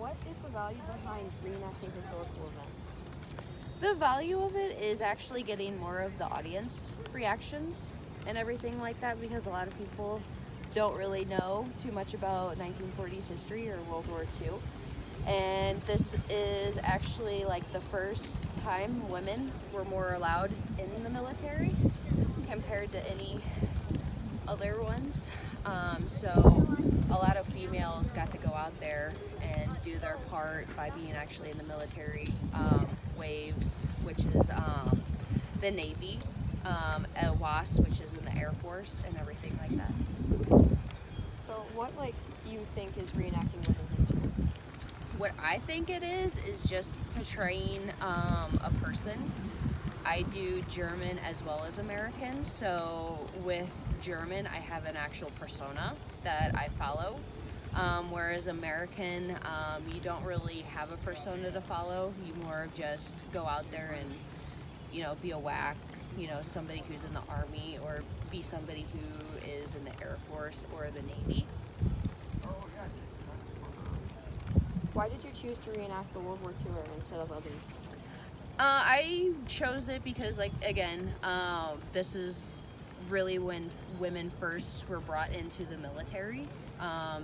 what is the value behind reenacting historical events? The value of it is actually getting more of the audience reactions and everything like that, because a lot of people don't really know too much about 1940s history or World War II. And this is actually like the first time women were more allowed in the military compared to any other ones. So a lot of females got to go out there and do their part by being actually in the military. WWII, which is the Navy, WAS, which is in the Air Force, and everything like that. So what do you think is reenacting women's history? What I think it is just portraying a person. I do German as well as American, so with German I have an actual persona that I follow, whereas American, you don't really have a persona to follow. You more of just go out there and, be a whack, somebody who's in the Army, or be somebody who is in the Air Force or the Navy. Why did you choose to reenact the World War II era instead of others? I chose it because, this is really when women first were brought into the military.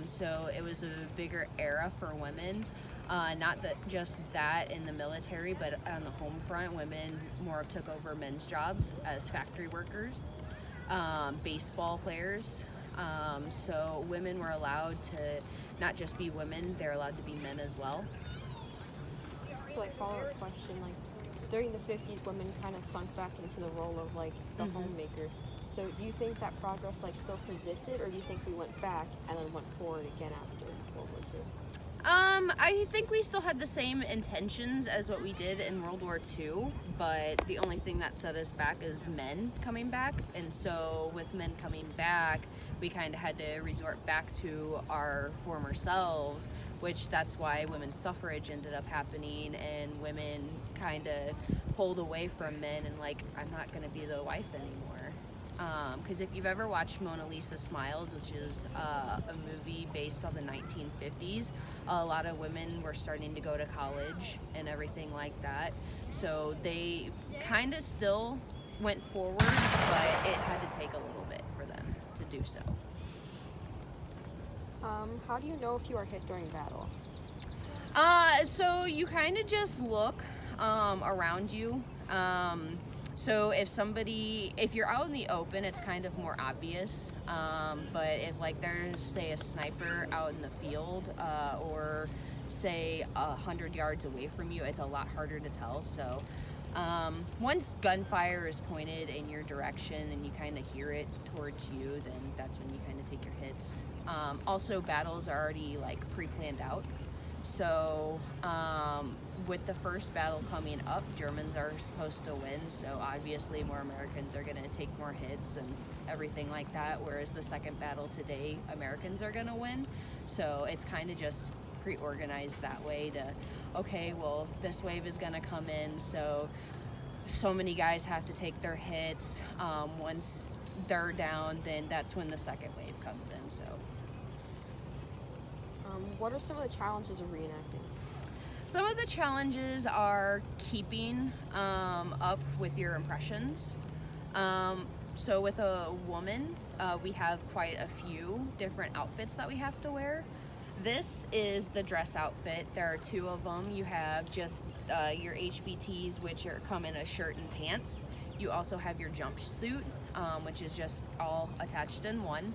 So it was a bigger era for women. Not just that in the military, but on the home front, women more took over men's jobs as factory workers, baseball players. So women were allowed to not just be women, they're allowed to be men as well. So follow-up question, during the 50s, women kind of sunk back into the role of the homemaker. So do you think that progress still persisted, or do you think we went back and then went forward again after World War II? I think we still had the same intentions as what we did in World War II, but the only thing that set us back is men coming back. And so with men coming back, we kind of had to resort back to our former selves, which that's why women's suffrage ended up happening, and women kind of pulled away from men and I'm not going to be the wife anymore. Because if you've ever watched Mona Lisa Smiles, which is a movie based on the 1950s, a lot of women were starting to go to college and everything like that. So they kind of still went forward, but it had to take a little bit for them to do so. How do you know if you are hit during battle? So you kind of just look around you. So if you're out in the open, it's kind of more obvious. But if there's, say, a sniper out in the field, or say 100 yards away from you, it's a lot harder to tell. So once gunfire is pointed in your direction and you kind of hear it towards you, then that's when you kind of take your hits. Also, battles are already pre-planned out. So with the first battle coming up, Germans are supposed to win, so obviously more Americans are going to take more hits and everything like that, whereas the second battle today, Americans are going to win. So it's kind of just pre-organized that way to, okay, well, this wave is going to come in, so many guys have to take their hits. Once they're down, then that's when the second wave comes in. So what are some of the challenges of reenacting? some of the challenges are keeping up with your impressions. So with a woman, we have quite a few different outfits that we have to wear. This is the dress outfit. There are two of them. You have just your HBTs, which come in a shirt and pants. You also have your jumpsuit, which is just all attached in one.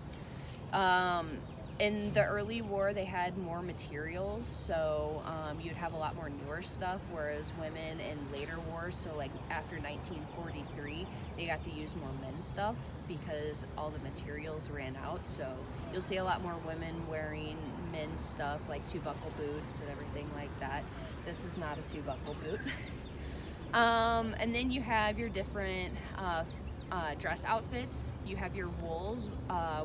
In the early war, they had more materials, so you'd have a lot more newer stuff, whereas women in later wars, so after 1943, they got to use more men's stuff because all the materials ran out. So you'll see a lot more women wearing men's stuff, like two-buckle boots and everything like that. This is not a two-buckle boot. And then you have your different dress outfits. You have your wools,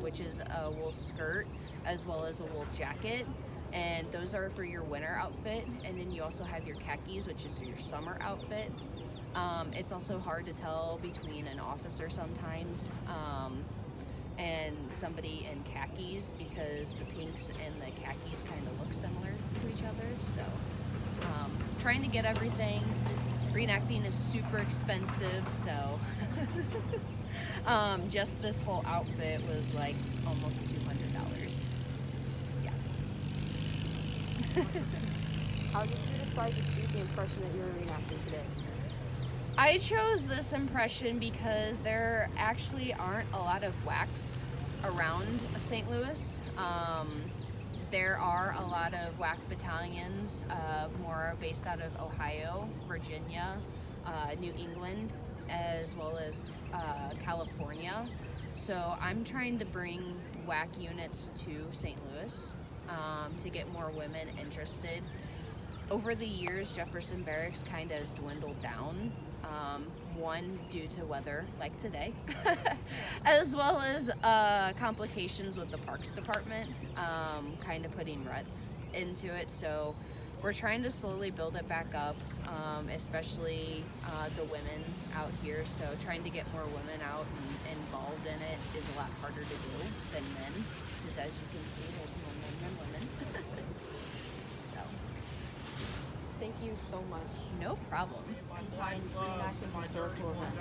which is a wool skirt, as well as a wool jacket, and those are for your winter outfit. And then you also have your khakis, which is your summer outfit. It's also hard to tell between an officer sometimes and somebody in khakis, because the pinks and the khakis kind of look similar to each other. So trying to get everything. Reenacting is super expensive, so just this whole outfit was like almost $200. Yeah. How did you decide to choose the impression that you were reenacting today? I chose this impression because there actually aren't a lot of WWIIs around St. Louis. There are a lot of WWII battalions, more based out of Ohio, Virginia, New England, as well as California. So I'm trying to bring WWII units to St. Louis to get more women interested. Over the years, Jefferson Barracks kind of has dwindled down. One, due to weather like today, as well as complications with the Parks Department, kind of putting ruts into it. So we're trying to slowly build it back up, especially the women out here. So trying to get more women out and involved in it is a lot harder to do than men, because as you can see, there's more men than women. So Thank you so much. no problem. Behind reenacting historical events.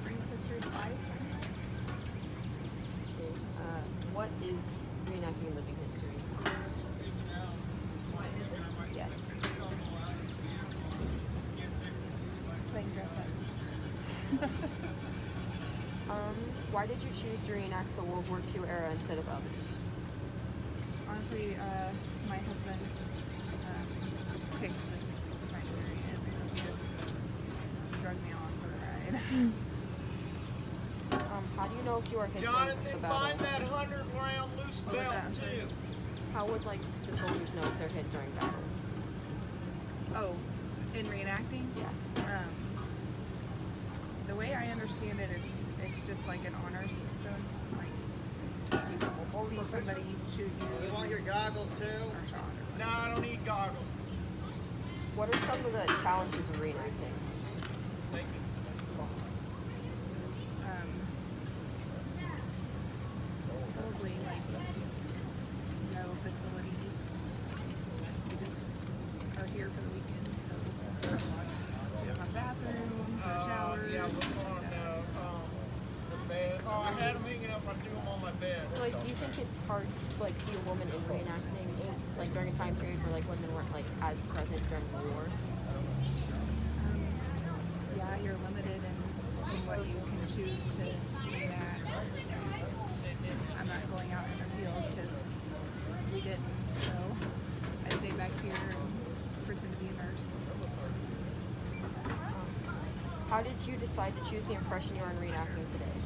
Brings history to life. Okay. What is reenacting living history? Yeah. Playing dress up. Why did you choose to reenact the World War II era instead of others? Honestly, my husband picked this primary and he just drug me along for the ride. How do you know if you are hit during the Jonathan, battle? find that 100-round loose What was belt that? I'm sorry. too. How would the soldiers know if they're hit during battle? Oh, in reenacting? Yeah. The way I understand it, it's just like an honor system. Like you see somebody shoot You you want your goggles too? or shot or No, I don't need goggles. What are some of the challenges of reenacting? Thank you. probably like no facilities. We just are here for the weekend, so we don't have bathrooms or showers. Yeah, what's on the bed? Oh, I had them hanging up. I threw them on my bed. So, do you think it's hard to, be a woman in reenacting, during a time period where, women weren't, as present during the war? Yeah, you're limited in what you can choose to reenact. I'm not going out in the field because we didn't, so I stayed back here and pretend to be a nurse. How did you decide to choose the impression you are in reenacting today?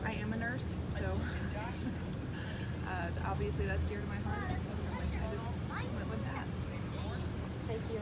I am a nurse, so obviously that's dear to my heart, so I just went with that. Thank you.